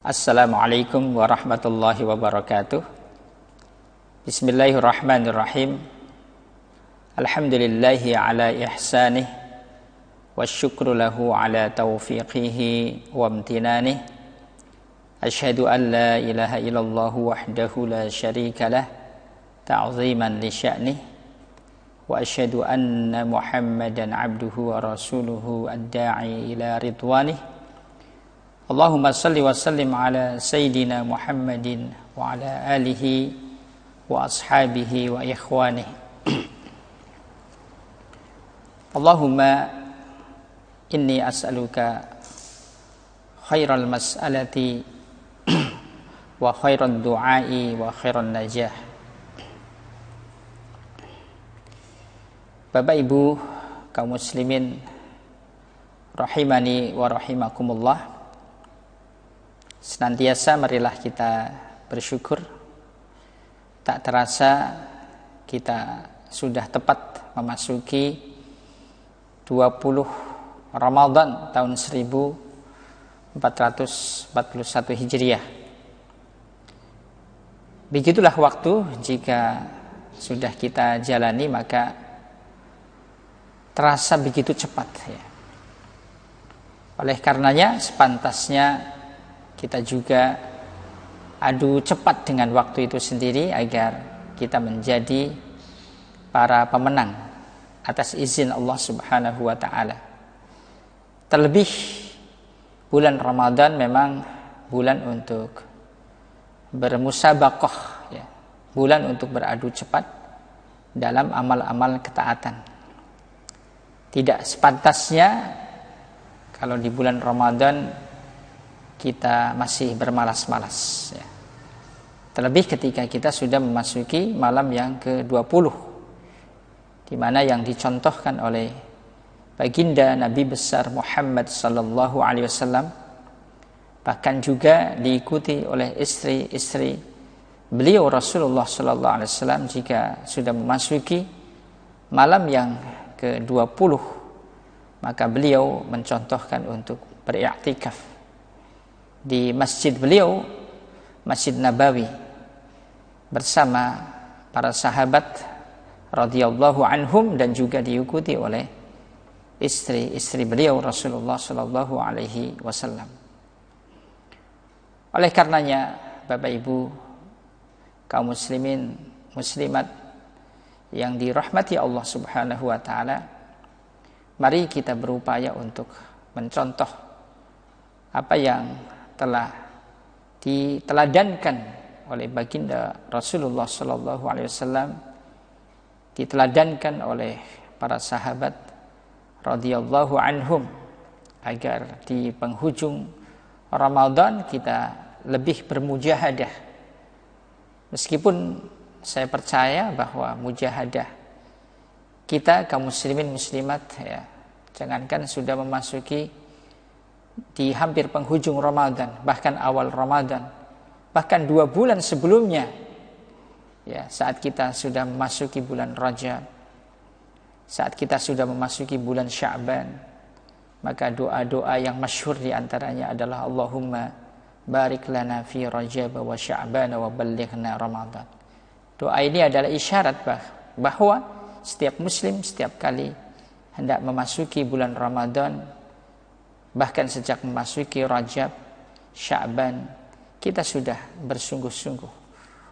Assalamualaikum warahmatullahi wabarakatuh. Bismillahirrahmanirrahim. Alhamdulillahi ala ihsanih wa syukru lahu ala taufiqihi wa amtinanih. Asyhadu an la ilaha illallah wahdahu la syarika lah ta'ziman li sya'nih wa asyhadu anna Muhammadan abduhu wa rasuluhu ad-da'i ila ridwanih. Allahumma salli wa sallim ala Sayyidina Muhammadin wa ala alihi wa ashabihi wa ikhwanih. Allahumma inni as'aluka khairal mas'alati wa khairal du'ai wa khairal najah. Bapak Ibu kaum muslimin rahimani wa rahimakumullah, senantiasa marilah kita bersyukur. Tak terasa kita sudah tepat memasuki 20 Ramadan tahun 1441 Hijriah. Begitulah waktu jika sudah kita jalani, maka terasa begitu cepat ya. Oleh karenanya sepantasnya kita juga adu cepat dengan waktu itu sendiri agar kita menjadi para pemenang atas izin Allah Subhanahu wa taala. Terlebih bulan Ramadan memang bulan untuk bermusabaqah ya, bulan untuk beradu cepat dalam amal-amal ketaatan. Tidak sepantasnya kalau di bulan Ramadan kita masih bermalas-malas ya. Terlebih ketika kita sudah memasuki malam yang ke-20, di mana yang dicontohkan oleh baginda Nabi besar Muhammad sallallahu alaihi wasallam, bahkan juga diikuti oleh istri-istri beliau Rasulullah sallallahu alaihi wasallam, jika sudah memasuki malam yang ke-20 maka beliau mencontohkan untuk beriktikaf di masjid beliau, Masjid Nabawi, bersama para sahabat radhiyallahu anhum, dan juga diikuti oleh istri-istri beliau Rasulullah sallallahu alaihi wasallam. Oleh karenanya Bapak Ibu kaum muslimin muslimat yang dirahmati Allah Subhanahu wa taala, mari kita berupaya untuk mencontoh apa yang telah diteladankan oleh baginda Rasulullah sallallahu alaihi wasallam, diteladankan oleh para sahabat radhiyallahu anhum, agar di penghujung Ramadan kita lebih bermujahadah. Meskipun saya percaya bahwa mujahadah kita kaum muslimin muslimat ya, jangankan sudah memasuki di hampir penghujung Ramadan, bahkan awal Ramadan, bahkan 2 bulan sebelumnya ya, saat kita sudah memasuki bulan Rajab, saat kita sudah memasuki bulan Sya'ban, maka doa-doa yang masyhur diantaranya adalah Allahumma barik lana fi Rajab wa Sya'ban wa ballighna Ramadan. Doa ini adalah isyarat bahwa setiap muslim setiap kali hendak memasuki bulan Ramadan, bahkan sejak memasuki Rajab, Sya'ban, kita sudah bersungguh-sungguh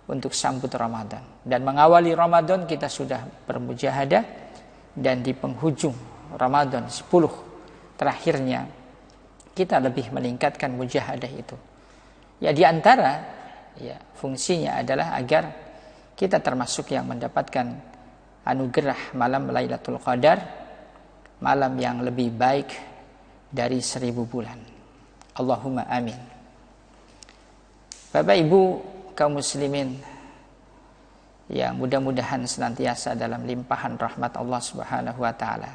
untuk sambut Ramadan. Dan mengawali Ramadan kita sudah bermujahadah, dan di penghujung Ramadan 10 terakhirnya kita lebih meningkatkan mujahadah itu. Ya, di antara ya fungsinya adalah agar kita termasuk yang mendapatkan anugerah malam Lailatul Qadar, malam yang lebih baik dari 1000 bulan. Allahumma amin. Bapak Ibu kaum muslimin yang mudah-mudahan senantiasa dalam limpahan rahmat Allah Subhanahu wa taala,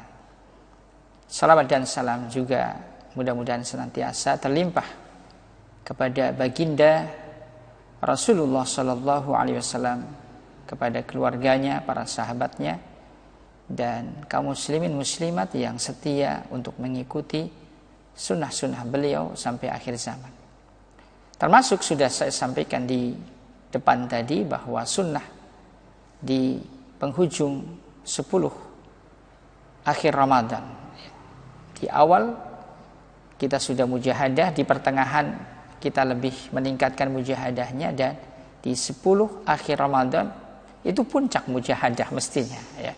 salawat dan salam juga mudah-mudahan senantiasa terlimpah kepada baginda Rasulullah sallallahu alaihi wasallam, kepada keluarganya, para sahabatnya, dan kaum muslimin muslimat yang setia untuk mengikuti sunnah-sunnah beliau sampai akhir zaman. Termasuk sudah saya sampaikan di depan tadi bahwa sunnah di penghujung 10 akhir Ramadan, di awal kita sudah mujahadah, di pertengahan kita lebih meningkatkan mujahadahnya, dan di 10 akhir Ramadan itu puncak mujahadah mestinya, ya.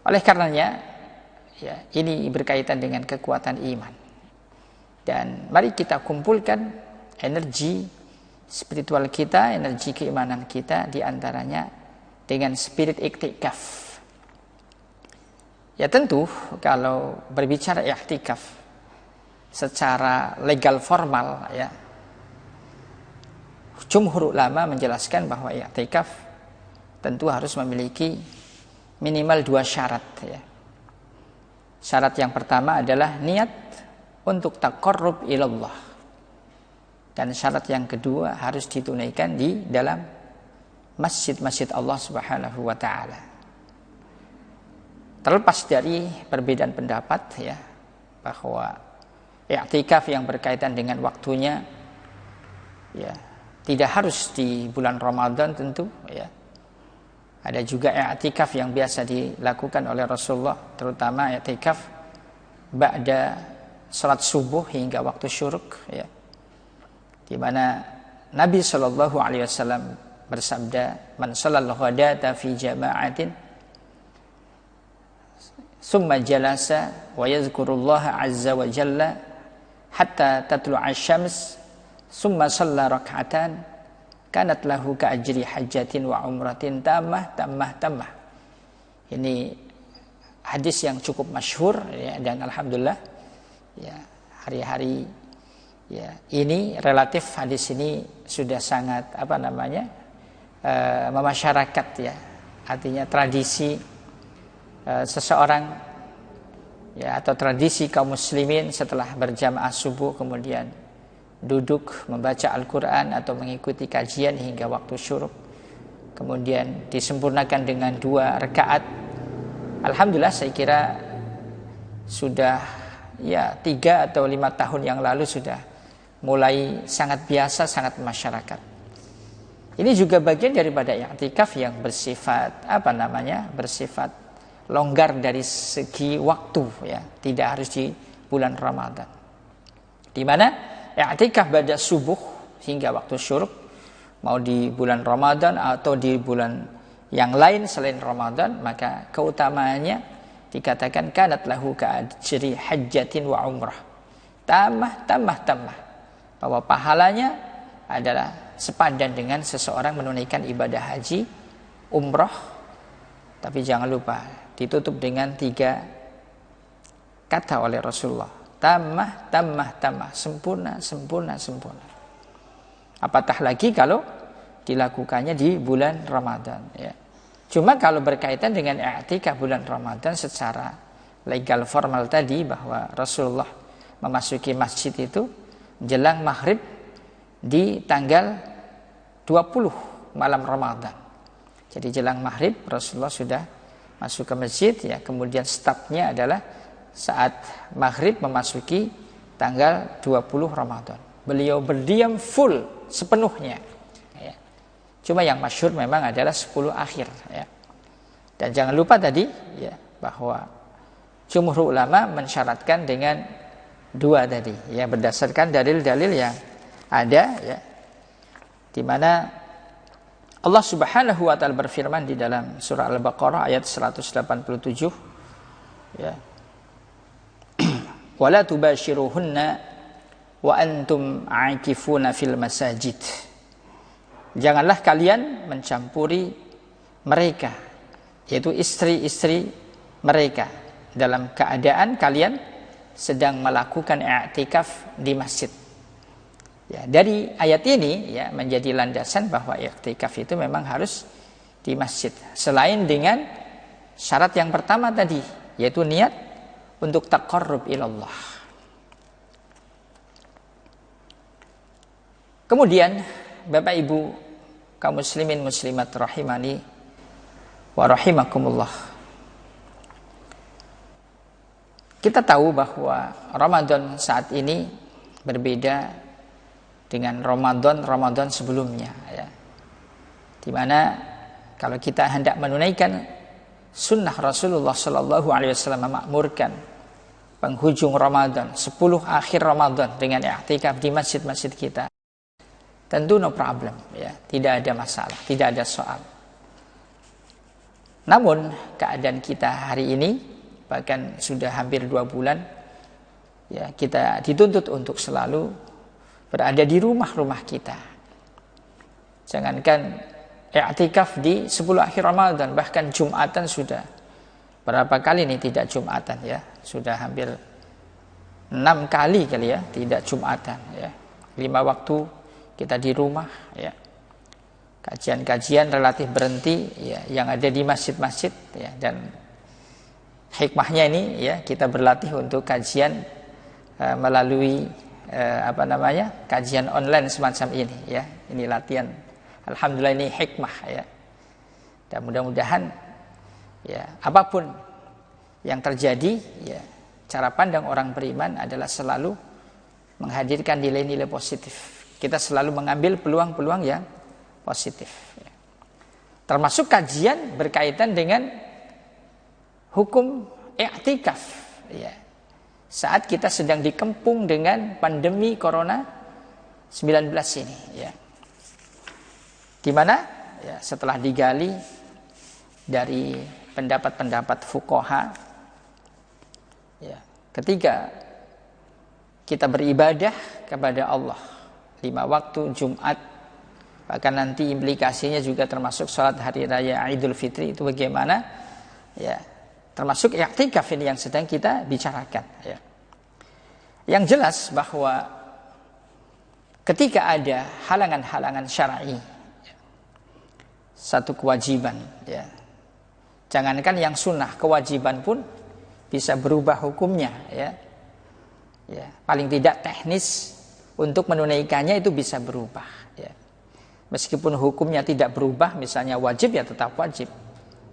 Oleh karenanya, ya, ini berkaitan dengan kekuatan iman. Dan mari kita kumpulkan energi spiritual kita, energi keimanan kita, diantaranya dengan spirit iktikaf. Ya tentu kalau berbicara iktikaf secara legal formal, ya, jumhur ulama menjelaskan bahwa iktikaf tentu harus memiliki minimal 2 syarat, ya. Syarat yang pertama adalah niat untuk taqarrub ilallah. Dan syarat yang kedua harus ditunaikan di dalam masjid-masjid Allah Subhanahu wa taala. Terlepas dari perbedaan pendapat, ya, bahwa i'tikaf yang berkaitan dengan waktunya, ya, tidak harus di bulan Ramadan tentu, ya. Ada juga i'tikaf yang biasa dilakukan oleh Rasulullah, terutama i'tikaf ba'da salat subuh hingga waktu syuruk, ya, di mana Nabi sallallahu alaihi wasallam bersabda, "Man shallal ghadata fi jama'atin summa jalasa wa yadhkurullaha azza wa jalla hatta tatlu'a asy-syams summa shalla rak'atan kanat lahu ka ajri hajjatin wa umratin tammah." Ini hadis yang cukup masyhur, ya, dan alhamdulillah, ya, hari-hari, ya, ini relatif hadis ini sudah sangat memasyarakat, ya. Artinya tradisi seseorang, ya, atau tradisi kaum muslimin setelah berjamaah subuh kemudian duduk membaca Al-Quran atau mengikuti kajian hingga waktu syuruk, kemudian disempurnakan dengan 2 rakaat. Alhamdulillah, saya kira sudah, ya, 3 atau 5 tahun yang lalu sudah mulai sangat biasa, sangat masyarakat. Ini juga bagian daripada i'tikaf yang bersifat bersifat longgar dari segi waktu, ya, tidak harus di bulan Ramadan. Di mana i'tikaf pada subuh hingga waktu syuruk, mau di bulan Ramadan atau di bulan yang lain selain Ramadan, maka keutamaannya dikatakan kanat lahu ka ajri hajjatin wa umrah. Tambah, bahwa pahalanya adalah sepadan dengan seseorang menunaikan ibadah haji, umrah. Tapi jangan lupa ditutup dengan 3 kata oleh Rasulullah, tamah, sempurna. Apatah lagi kalau dilakukannya di bulan Ramadan, ya. Cuma kalau berkaitan dengan i'tikaf bulan Ramadan secara legal formal tadi, bahwa Rasulullah memasuki masjid itu jelang maghrib di tanggal 20 malam Ramadan. Jadi jelang maghrib Rasulullah sudah masuk ke masjid, ya. Kemudian startnya adalah saat maghrib memasuki tanggal 20 Ramadan. Beliau berdiam full sepenuhnya, ya. Cuma yang masyhur memang adalah 10 akhir, ya. Dan jangan lupa tadi, ya, bahwa jumhur ulama mensyaratkan dengan 2 tadi, ya, berdasarkan dalil-dalil yang ada, ya, di mana Allah Subhanahu wa taala berfirman di dalam surah Al-Baqarah ayat 187, ya, wala tubashiruhunna wa antum aakifuna fil masajid. Janganlah kalian mencampuri mereka, yaitu istri-istri mereka, dalam keadaan kalian sedang melakukan i'tikaf di masjid. Ya, dari ayat ini, ya, menjadi landasan bahwa i'tikaf itu memang harus di masjid. Selain dengan syarat yang pertama tadi, yaitu niat untuk taqarrub ilallah. Kemudian Bapak Ibu kaum muslimin muslimat rahimani wa rahimakumullah, kita tahu bahwa Ramadan saat ini berbeda dengan Ramadan sebelumnya, ya. Di mana kalau kita hendak menunaikan sunnah Rasulullah Shallallahu Alaihi Wasallam memakmurkan penghujung Ramadan, 10 akhir Ramadan dengan i'tikaf di masjid-masjid kita, tentu no problem, ya, tidak ada masalah, tidak ada soal. Namun keadaan kita hari ini, bahkan sudah hampir 2 bulan, ya, kita dituntut untuk selalu berada di rumah-rumah kita. Jangankan i'tikaf di 10 akhir Ramadan, bahkan Jumatan sudah berapa kali nih tidak Jumatan, ya. Sudah hampir 6 kali kali, ya, tidak Jumatan, ya. 5 waktu kita di rumah, ya. Kajian-kajian relatif berhenti, ya, yang ada di masjid-masjid, ya. Dan hikmahnya ini, ya, kita berlatih untuk kajian melalui kajian online semacam ini, ya. Ini latihan. Alhamdulillah ini hikmah, ya. Dan mudah-mudahan, ya, apapun yang terjadi, ya, cara pandang orang beriman adalah selalu menghadirkan nilai-nilai positif. Kita selalu mengambil peluang-peluang yang positif, ya. Termasuk kajian berkaitan dengan hukum i'tikaf, ya. Saat kita sedang dikepung dengan pandemi Corona 19 ini, ya. Di mana, ya, setelah digali dari pendapat-pendapat fuqaha, ya, ketika kita beribadah kepada Allah 5 waktu Jumat, bahkan nanti implikasinya juga termasuk sholat hari raya Idul Fitri, itu bagaimana, ya, termasuk i'tikaf ini yang sedang kita bicarakan, ya. Yang jelas bahwa ketika ada halangan-halangan syar'i, ya, satu kewajiban, ya, jangankan yang sunnah, kewajiban pun bisa berubah hukumnya, ya. Ya, paling tidak teknis untuk menunaikannya itu bisa berubah, ya. Meskipun hukumnya tidak berubah, misalnya wajib, ya tetap wajib.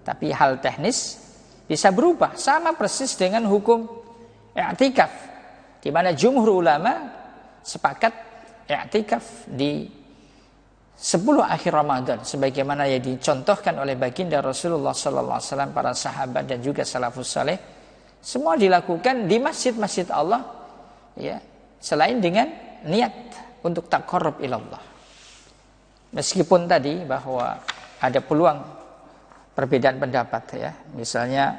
Tapi hal teknis bisa berubah, sama persis dengan hukum i'tikaf, di mana jumhur ulama sepakat i'tikaf di 10 akhir Ramadan, sebagaimana yang dicontohkan oleh baginda Rasulullah sallallahu alaihi wasallam, para sahabat dan juga salafus saleh, semua dilakukan di masjid-masjid Allah, ya, selain dengan niat untuk taqarrub ilallah. Meskipun tadi bahwa ada peluang perbedaan pendapat, ya. Misalnya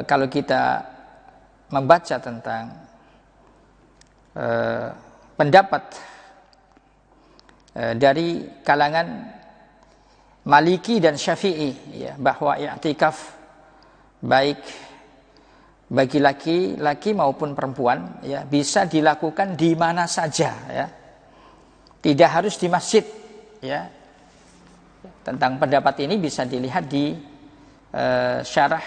kalau kita membaca tentang pendapat dari kalangan Maliki dan Syafi'i, ya, bahwa i'tikaf baik bagi laki-laki maupun perempuan, ya, bisa dilakukan di mana saja, ya. Tidak harus di masjid, ya. Tentang pendapat ini bisa dilihat di syarah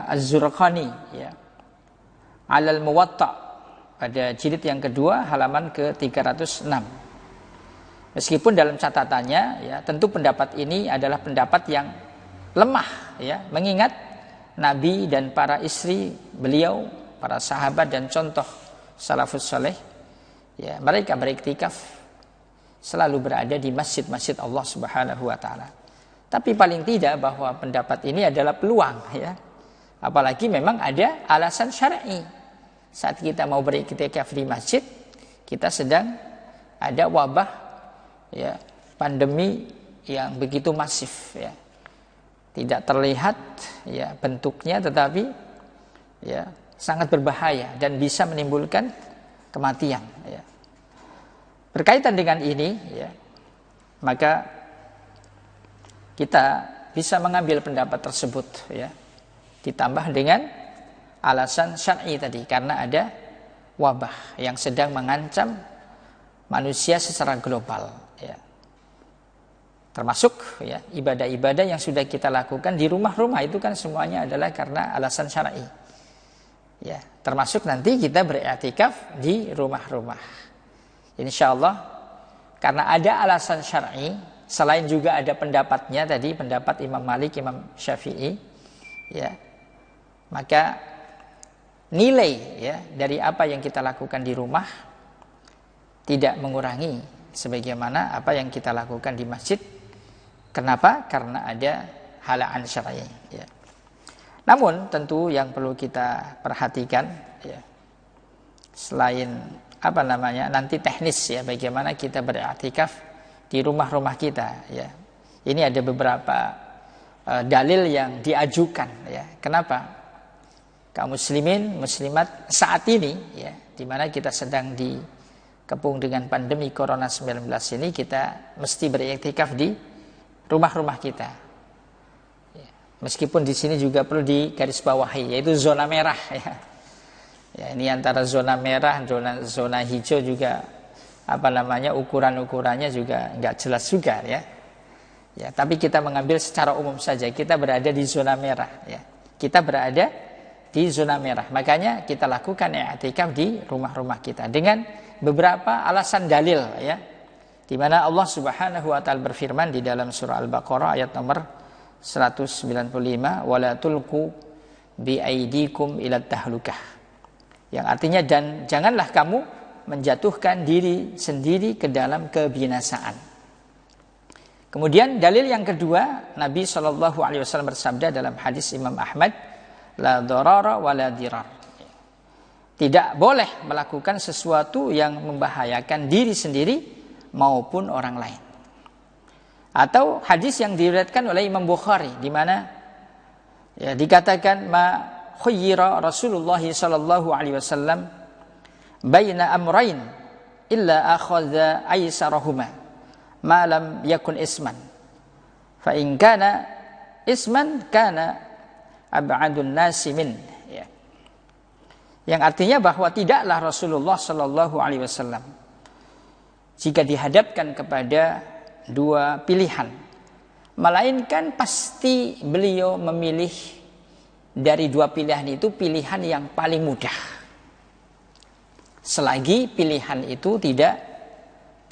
Az-Zurqani, ya, Alal Muwatta' pada jilid yang kedua halaman ke-306. Meskipun dalam catatannya, ya, tentu pendapat ini adalah pendapat yang lemah, ya, mengingat Nabi dan para istri beliau, para sahabat dan contoh salafus saleh, ya, mereka beriktikaf selalu berada di masjid-masjid Allah Subhanahu wa taala. Tapi paling tidak bahwa pendapat ini adalah peluang, ya. Apalagi memang ada alasan syar'i. Saat kita mau beriktikaf di masjid, kita sedang ada wabah, ya, pandemi yang begitu masif, ya. Tidak terlihat, ya, bentuknya, tetapi, ya, sangat berbahaya dan bisa menimbulkan kematian, ya. Berkaitan dengan ini, ya, maka kita bisa mengambil pendapat tersebut, ya, ditambah dengan alasan syar'i tadi, karena ada wabah yang sedang mengancam manusia secara global, ya. Termasuk, ya, ibadah-ibadah yang sudah kita lakukan di rumah-rumah itu kan semuanya adalah karena alasan syar'i, ya. Termasuk nanti kita beriktikaf di rumah-rumah, insyaallah, karena ada alasan syar'i. Selain juga ada pendapatnya tadi, pendapat Imam Malik, Imam Syafi'i, ya, maka nilai ya dari apa yang kita lakukan di rumah tidak mengurangi sebagaimana apa yang kita lakukan di masjid. Kenapa? Karena ada halangan syar'i ya. Namun tentu yang perlu kita perhatikan ya, selain nanti teknis ya, bagaimana kita beriktikaf di rumah-rumah kita ya. Ini ada beberapa dalil yang diajukan ya. Kenapa? Kaum muslimin muslimat saat ini ya, di mana kita sedang dikepung dengan pandemi Corona 19 ini, kita mesti beriktikaf di rumah-rumah kita. Ya. Meskipun di sini juga perlu digarisbawahi, yaitu zona merah ya. Ya, ini antara zona merah, zona hijau juga ukuran-ukurannya juga nggak jelas juga ya. Ya, tapi kita mengambil secara umum saja, kita berada di zona merah ya. Kita berada di zona merah. Makanya kita lakukan i'tikaf di rumah-rumah kita dengan beberapa alasan dalil ya. Di mana Allah Subhanahu wa taala berfirman di dalam surah Al-Baqarah ayat nomor 195, wala tulqu bi aidikum ila tahlukah. Yang artinya, dan janganlah kamu menjatuhkan diri sendiri ke dalam kebinasaan. Kemudian dalil yang kedua, Nabi SAW bersabda dalam hadis Imam Ahmad, la darara wa la dirar. Tidak boleh melakukan sesuatu yang membahayakan diri sendiri maupun orang lain. Atau hadis yang diriwayatkan oleh Imam Bukhari di mana ya dikatakan ma khayyira Rasulullah sallallahu alaihi wasallam baina amrayn illa akhadha aysarahuma ma lam yakun isman fa in kana isman kana ab'adun nasi min ya. Yang artinya bahwa tidaklah Rasulullah sallallahu alaihi wasallam jika dihadapkan kepada dua pilihan, melainkan pasti beliau memilih dari dua pilihan itu pilihan yang paling mudah, selagi pilihan itu tidak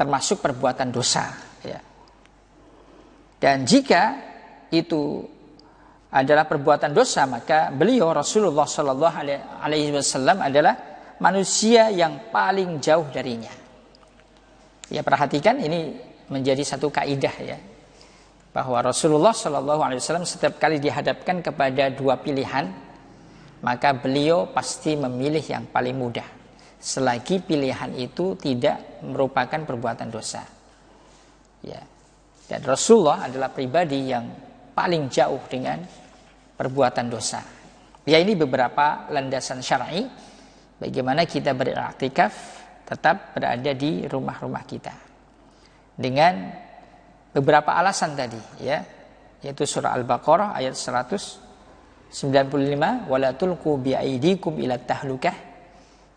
termasuk perbuatan dosa ya. Dan jika itu adalah perbuatan dosa, maka beliau Rasulullah Shallallahu Alaihi Wasallam adalah manusia yang paling jauh darinya. Ya, perhatikan, ini menjadi satu kaidah ya, bahwa Rasulullah Shallallahu Alaihi Wasallam setiap kali dihadapkan kepada dua pilihan, maka beliau pasti memilih yang paling mudah, selagi pilihan itu tidak merupakan perbuatan dosa. Ya, dan Rasulullah adalah pribadi yang paling jauh dengan perbuatan dosa. Ya, ini beberapa landasan syar'i bagaimana kita beriktikaf tetap berada di rumah-rumah kita dengan beberapa alasan tadi ya, yaitu surah Al-Baqarah ayat 195, wala tulqu bi aidikum ila tahlukah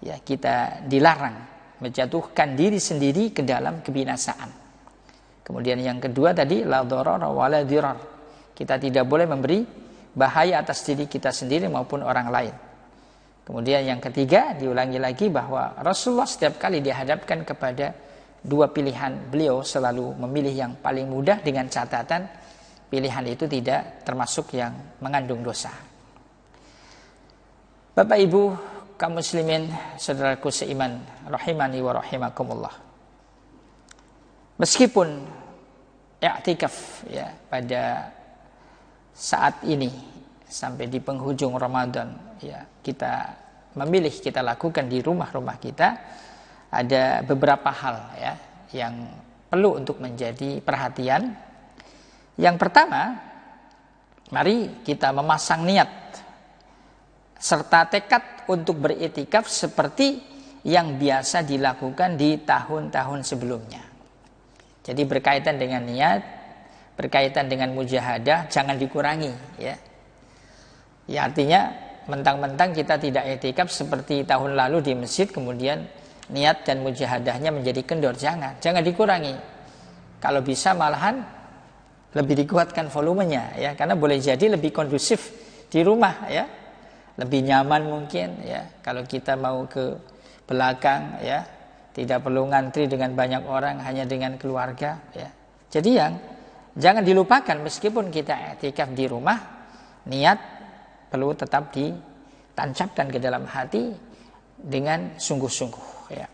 ya, kita dilarang menjatuhkan diri sendiri ke dalam kebinasaan. Kemudian yang kedua tadi la darara wala dirar, kita tidak boleh memberi bahaya atas diri kita sendiri maupun orang lain. Kemudian yang ketiga, diulangi lagi bahwa Rasulullah setiap kali dihadapkan kepada dua pilihan, beliau selalu memilih yang paling mudah dengan catatan pilihan itu tidak termasuk yang mengandung dosa. Bapak Ibu kaum muslimin, saudaraku seiman, rahimani wa rahimakumullah. Meskipun i'tikaf ya pada saat ini sampai di penghujung Ramadan ya, kita memilih kita lakukan di rumah-rumah kita, ada beberapa hal ya yang perlu untuk menjadi perhatian. Yang pertama, mari kita memasang niat serta tekad untuk beriktikaf seperti yang biasa dilakukan di tahun-tahun sebelumnya. Jadi berkaitan dengan niat, berkaitan dengan mujahadah, jangan dikurangi ya. Ya, artinya mentang-mentang kita tidak i'tikaf seperti tahun lalu di masjid, kemudian niat dan mujahadahnya menjadi kendor. Jangan dikurangi. Kalau bisa malahan lebih dikuatkan volumenya ya, karena boleh jadi lebih kondusif di rumah ya, lebih nyaman mungkin ya. Kalau kita mau ke belakang ya, tidak perlu ngantri dengan banyak orang, hanya dengan keluarga ya. Jadi jangan dilupakan, meskipun kita i'tikaf di rumah, niat perlu tetap tancapkan ke dalam hati dengan sungguh-sungguh, ya.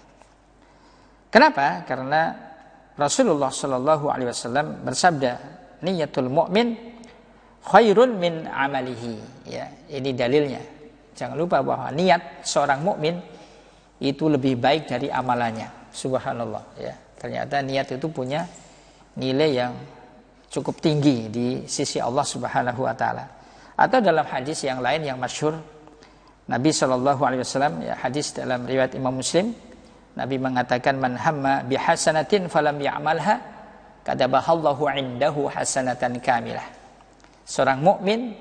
Kenapa? Karena Rasulullah Shallallahu Alaihi Wasallam bersabda, niyatul mu'min khairun min amalihi. Ya, ini dalilnya. Jangan lupa bahwa niat seorang mukmin itu lebih baik dari amalannya. Subhanallah. Ya, ternyata niat itu punya nilai yang cukup tinggi di sisi Allah Subhanahu Wa Taala. Atau dalam hadis yang lain yang masyhur, Nabi Shallallahu Alaihi Wasallam, ya, hadis dalam riwayat Imam Muslim, Nabi mengatakan, man hamma bihasanatin falam ya'malha katabahallahu indahu hasanatan kamilah. Seorang mukmin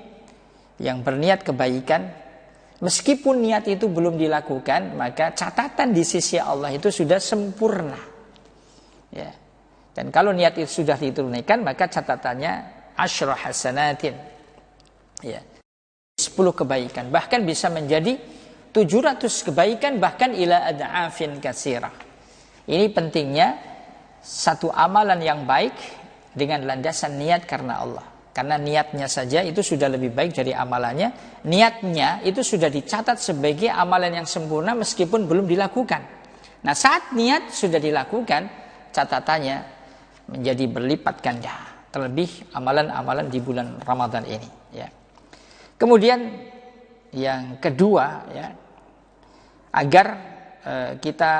yang berniat kebaikan, meskipun niat itu belum dilakukan, maka catatan di sisi Allah itu sudah sempurna. Ya. Dan kalau niat itu sudah ditunaikan, maka catatannya asyra hasanatin. Ya. 10 kebaikan, bahkan bisa menjadi 700 kebaikan, bahkan ila ad'afin katsirah. Ini pentingnya satu amalan yang baik dengan landasan niat karena Allah. Karena niatnya saja itu sudah lebih baik dari amalannya. Niatnya itu sudah dicatat sebagai amalan yang sempurna meskipun belum dilakukan. Nah, saat niat sudah dilakukan, catatannya menjadi berlipat ganda. Terlebih amalan-amalan di bulan Ramadan ini, ya. Kemudian yang kedua, ya, agar kita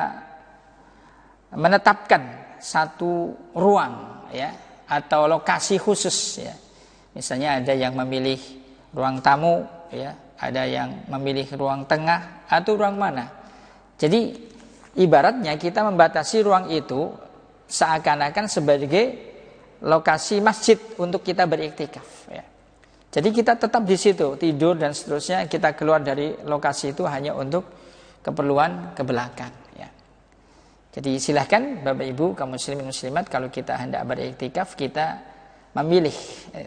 menetapkan satu ruang, ya, atau lokasi khusus, ya. Misalnya ada yang memilih ruang tamu, ya, ada yang memilih ruang tengah atau ruang mana. Jadi ibaratnya kita membatasi ruang itu seakan-akan sebagai lokasi masjid untuk kita beriktikaf, ya. Jadi kita tetap di situ, tidur dan seterusnya, kita keluar dari lokasi itu hanya untuk keperluan ke belakang, ya. Jadi silahkan Bapak Ibu kaum muslimin muslimat, kalau kita hendak beriktikaf, kita memilih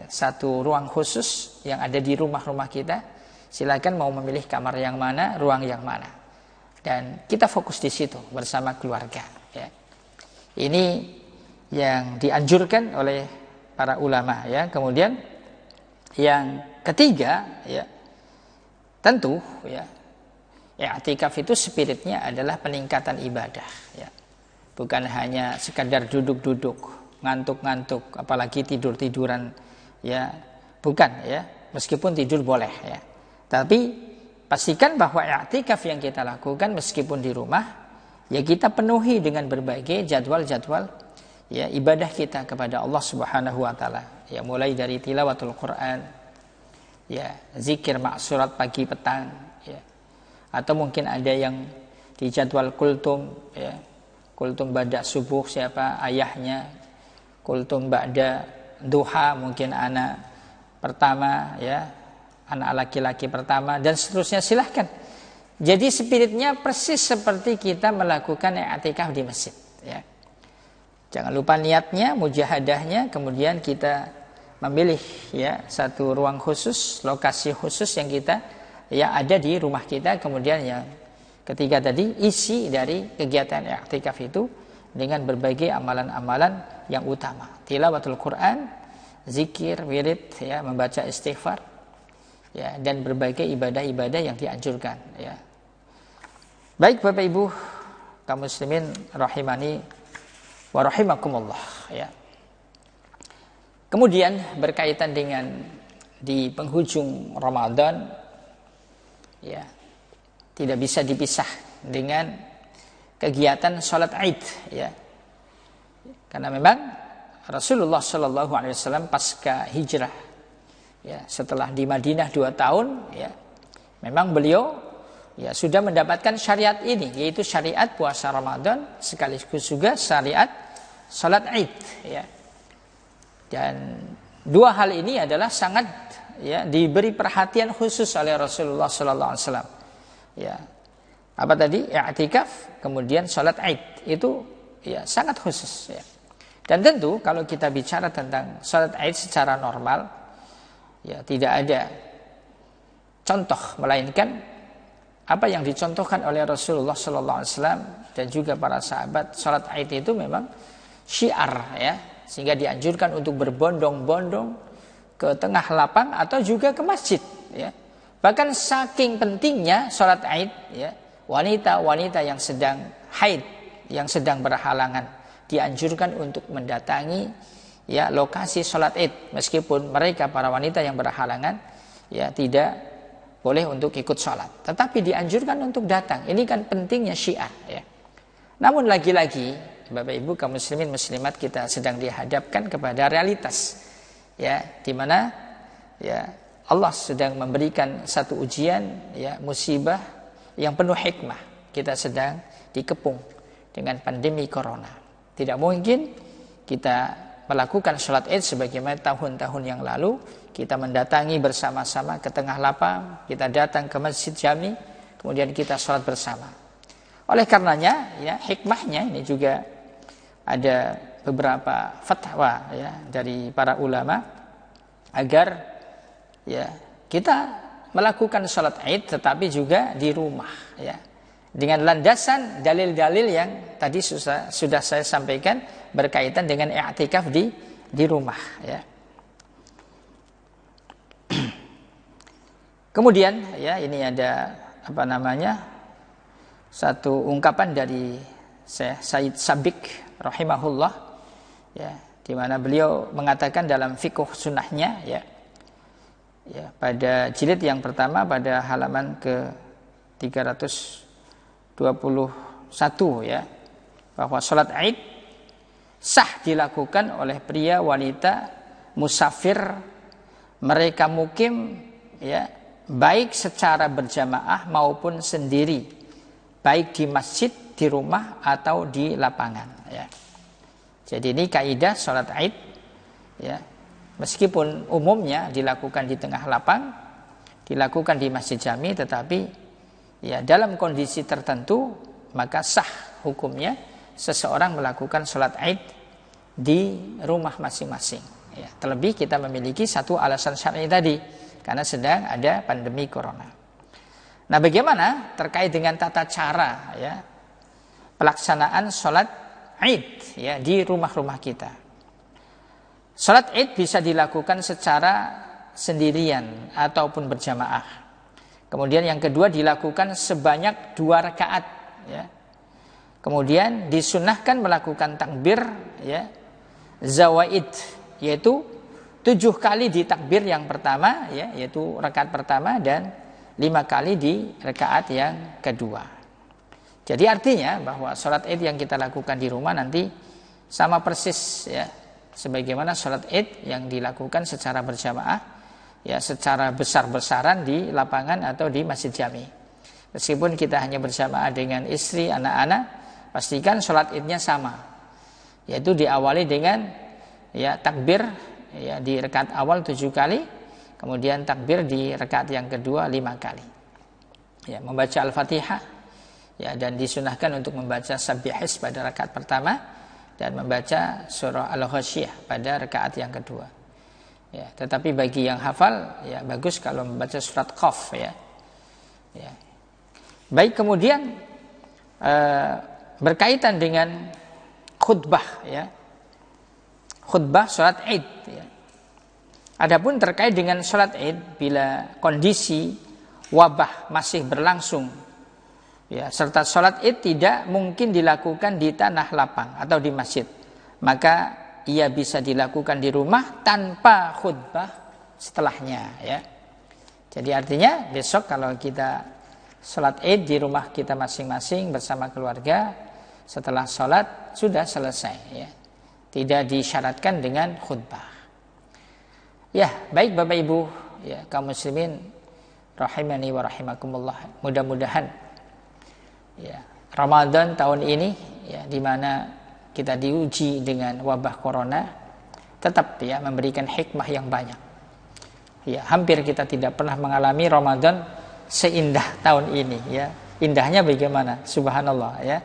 satu ruang khusus yang ada di rumah-rumah kita. Silahkan mau memilih kamar yang mana, ruang yang mana, dan kita fokus di situ bersama keluarga, ya. Ini yang dianjurkan oleh para ulama, ya. Kemudian yang ketiga, ya, tentu, ya, i'tikaf itu spiritnya adalah peningkatan ibadah, ya. Bukan hanya sekadar duduk-duduk, ngantuk-ngantuk, apalagi tidur-tiduran, ya. Bukan, ya. Meskipun tidur boleh, ya. Tapi pastikan bahwa i'tikaf yang kita lakukan meskipun di rumah, ya, kita penuhi dengan berbagai jadwal-jadwal, ya, ibadah kita kepada Allah Subhanahu Wa Taala. Ya, mulai dari tilawatul Quran, ya, zikir maksurat pagi petang, ya. Atau mungkin ada yang di jadwal kultum, ya. Kultum ba'da subuh siapa ayahnya, kultum ba'da duha mungkin anak pertama, ya, anak laki-laki pertama, dan seterusnya. Silahkan. Jadi spiritnya persis seperti kita melakukan i'tikaf di masjid, ya. Jangan lupa niatnya, mujahadahnya, kemudian kita memilih, ya, satu ruang khusus, lokasi khusus yang kita, ya, ada di rumah kita. Kemudian yang ketiga tadi, isi dari kegiatan i'tikaf itu dengan berbagai amalan-amalan yang utama, tilawatul Quran, zikir, wirid, ya, membaca istighfar, ya, dan berbagai ibadah-ibadah yang dianjurkan, ya. Baik Bapak Ibu kaum muslimin rahimani wa rahimakumullah, ya. Kemudian berkaitan dengan di penghujung Ramadan, ya, tidak bisa dipisah dengan kegiatan sholat Id, ya. Karena memang Rasulullah Shallallahu Alaihi Wasallam pasca hijrah, ya, setelah di Madinah 2 tahun, ya, memang beliau, ya, sudah mendapatkan syariat ini, yaitu syariat puasa Ramadan sekaligus juga syariat sholat Id, ya. Dan dua hal ini adalah sangat, ya, diberi perhatian khusus oleh Rasulullah Sallallahu Alaihi Wasallam, ya. Apa tadi? I'tikaf, kemudian sholat Id, itu, ya, sangat khusus, ya. Dan tentu kalau kita bicara tentang sholat Id secara normal, ya, tidak ada contoh melainkan apa yang dicontohkan oleh Rasulullah Sallallahu Alaihi Wasallam dan juga para sahabat. Sholat Id itu memang syiar, ya, sehingga dianjurkan untuk berbondong-bondong ke tengah lapang atau juga ke masjid, ya. Bahkan saking pentingnya sholat Id, ya, wanita-wanita yang sedang haid, yang sedang berhalangan, dianjurkan untuk mendatangi ya lokasi sholat Id, meskipun mereka para wanita yang berhalangan ya tidak boleh untuk ikut sholat, tetapi dianjurkan untuk datang. Ini kan pentingnya syiar, ya. Namun lagi-lagi Bapak Ibu kaum muslimin muslimat, kita sedang dihadapkan kepada realitas, ya, di mana ya Allah sedang memberikan satu ujian, ya, musibah yang penuh hikmah. Kita sedang dikepung dengan pandemi corona. Tidak mungkin kita melakukan sholat Id sebagaimana tahun-tahun yang lalu. Kita mendatangi bersama-sama ke tengah lapang, kita datang ke masjid jami, kemudian kita sholat bersama. Oleh karenanya, ya, hikmahnya ini juga ada beberapa fatwa, ya, dari para ulama agar ya kita melakukan sholat Id tetapi juga di rumah, ya, dengan landasan dalil-dalil yang tadi sudah saya sampaikan berkaitan dengan i'tikaf di rumah, ya. Kemudian ya ini ada satu ungkapan dari Said Sabiq rahimahullah, ya, di mana beliau mengatakan dalam fiqh sunnahnya, ya, pada jilid yang pertama pada halaman ke 321, ya, bahwa sholat Id sah dilakukan oleh pria, wanita, musafir, mereka mukim, ya, baik secara berjamaah maupun sendiri, baik di masjid, di rumah atau di lapangan, ya. Jadi ini kaidah sholat Id, ya, meskipun umumnya dilakukan di tengah lapang, dilakukan di masjid jami, tetapi ya dalam kondisi tertentu maka sah hukumnya seseorang melakukan sholat Id di rumah masing-masing, ya. Terlebih kita memiliki satu alasan syar'i tadi, karena sedang ada pandemi corona. Nah, bagaimana terkait dengan tata cara, ya, pelaksanaan sholat Id, ya, di rumah-rumah kita? Sholat Id bisa dilakukan secara sendirian ataupun berjamaah. Kemudian yang kedua dilakukan sebanyak 2 rakaat, ya. Kemudian disunnahkan melakukan takbir, ya, zawaid, yaitu 7 kali di takbir yang pertama, ya, yaitu rakaat pertama, dan 5 kali di rakaat yang kedua. Jadi artinya bahwa sholat Id yang kita lakukan di rumah nanti sama persis, ya, sebagaimana sholat Id yang dilakukan secara berjamaah, ya, secara besar-besaran di lapangan atau di masjid jami. Meskipun kita hanya berjamaah dengan istri, anak-anak, pastikan sholat Idnya sama, yaitu diawali dengan, ya, takbir, ya, di rakaat awal 7 kali, kemudian takbir di rakaat yang kedua 5 kali, ya, membaca Al-Fatihah, ya, dan disunahkan untuk membaca Sabbihis pada rakaat pertama dan membaca surah Al-Ghasyiyah pada rakaat yang kedua, ya. Tetapi bagi yang hafal, ya, bagus kalau membaca surat Qaf, ya. Baik, kemudian berkaitan dengan khutbah, ya, khutbah sholat Id, ya. Adapun terkait dengan sholat Id bila kondisi wabah masih berlangsung, ya, serta sholat Id tidak mungkin dilakukan di tanah lapang atau di masjid, maka ia bisa dilakukan di rumah tanpa khutbah setelahnya, ya. Jadi artinya besok kalau kita sholat Id di rumah kita masing-masing bersama keluarga, setelah sholat sudah selesai, ya, tidak disyaratkan dengan khutbah. Ya, baik Bapak Ibu, ya, kaum muslimin rahimani wa rahimakumullah. Mudah-mudahan, ya, Ramadan tahun ini, ya, di mana kita diuji dengan wabah corona, tetap, ya, memberikan hikmah yang banyak. Ya, hampir kita tidak pernah mengalami Ramadan seindah tahun ini, ya. Indahnya bagaimana? Subhanallah, ya.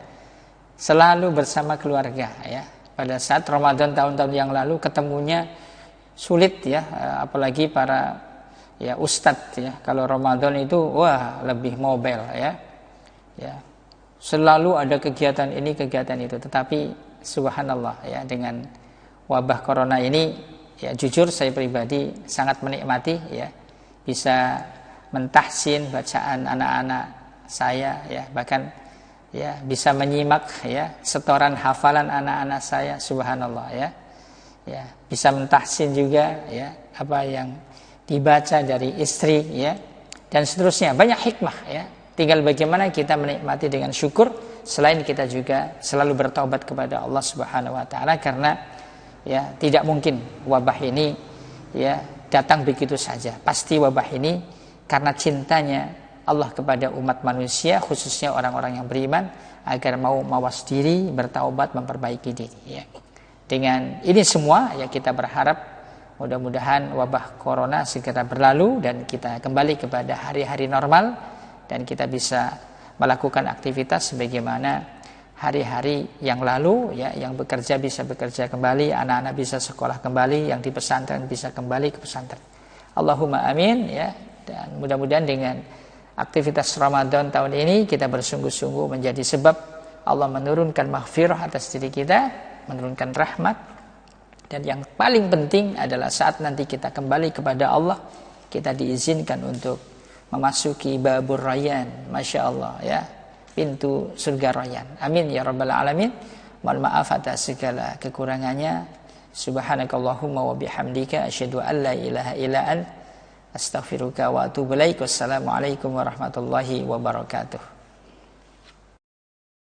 Selalu bersama keluarga, ya. Pada saat Ramadan tahun-tahun yang lalu ketemunya sulit, ya, apalagi para, ya, ustadz, ya. Kalau Ramadan itu wah lebih mobile, ya. Selalu ada kegiatan ini, kegiatan itu. Tetapi subhanallah, ya, dengan wabah corona ini, ya, jujur saya pribadi sangat menikmati, ya, bisa mentahsin bacaan anak-anak saya, ya, bahkan ya bisa menyimak ya setoran hafalan anak-anak saya, subhanallah ya. Ya, bisa mentahsin juga ya apa yang dibaca dari istri ya, dan seterusnya. Banyak hikmah ya. Tinggal bagaimana kita menikmati dengan syukur, selain kita juga selalu bertaubat kepada Allah Subhanahu wa taala, karena ya tidak mungkin wabah ini ya datang begitu saja. Pasti wabah ini karena cintanya Allah kepada umat manusia, khususnya orang-orang yang beriman, agar mau mawas diri, bertaubat, memperbaiki diri ya. Dengan ini semua ya kita berharap mudah-mudahan wabah corona segera berlalu dan kita kembali kepada hari-hari normal, dan kita bisa melakukan aktivitas sebagaimana hari-hari yang lalu ya. Yang bekerja bisa bekerja kembali, anak-anak bisa sekolah kembali, yang di pesantren bisa kembali ke pesantren. Allahumma amin ya. Dan mudah-mudahan dengan aktivitas Ramadan tahun ini kita bersungguh-sungguh menjadi sebab Allah menurunkan maghfirah atas diri kita, menurunkan rahmat. Dan yang paling penting adalah saat nanti kita kembali kepada Allah, kita diizinkan untuk memasuki babur rayyan, Masya Allah ya, pintu surga rayyan. Amin ya rabbal alamin. Mohon maaf atas segala kekurangannya. Subhanakallahumma wa bihamdika asyhadu an la ilaha illa anta astaghfiruka wa atubu ilaik. Wassalamualaikum warahmatullahi wabarakatuh.